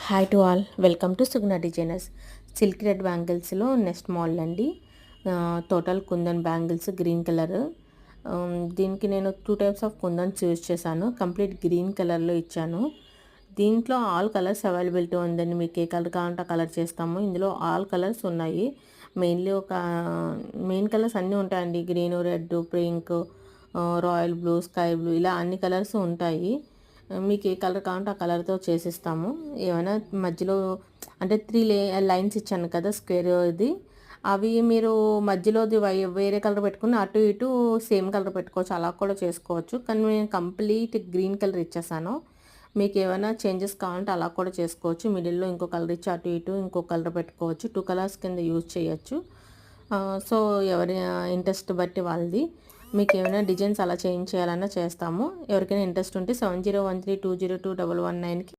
Hi to all, welcome to Suguna designers. Silk red బ్యాంగిల్స్లో next model అండి. Total kundan bangles green colour. దీనికి నేను 2 types of kundans use చేశాను. Complete green కలర్లో ఇచ్చాను. దీంట్లో ఆల్ కలర్స్ అవైలబిలిటీ ఉందండి. మీకు ఏ కలర్ కావాలంటే ఆ కలర్ చేస్తాము. ఇందులో ఆల్ కలర్స్ ఉన్నాయి. మెయిన్ కలర్స్ అన్నీ ఉంటాయండి. Green, red, pink, royal blue, sky blue, ఇలా అన్ని కలర్స్ ఉంటాయి. మీకు ఏ కలర్ కావాలంటే ఆ కలర్తో చేసిస్తాము. ఏమైనా మధ్యలో అంటే 3 లైన్స్ ఇచ్చాను కదా స్క్వేర్ ఇది, అవి మీరు మధ్యలోది వేరే కలర్ పెట్టుకుని అటు ఇటు సేమ్ కలర్ పెట్టుకోవచ్చు, అలా కూడా చేసుకోవచ్చు. కానీ నేను కంప్లీట్ గ్రీన్ కలర్ ఇచ్చేసాను. మీకు ఏమైనా చేంజెస్ కావాలంటే అలా కూడా చేసుకోవచ్చు. మిడిల్లో ఇంకో కలర్ ఇచ్చి అటు ఇటు ఇంకో కలర్ పెట్టుకోవచ్చు. 2 కలర్స్ కింద యూజ్ చేయొచ్చు. సో ఎవరి ఇంట్రెస్ట్ బట్టి వాళ్ళది. మీకు ఏమైనా డిజైన్స్ అలా చేంజ్ చేయాలన్నా చేస్తాము. ఎవరికైనా ఇంట్రెస్ట్ ఉంటే 7013202119కి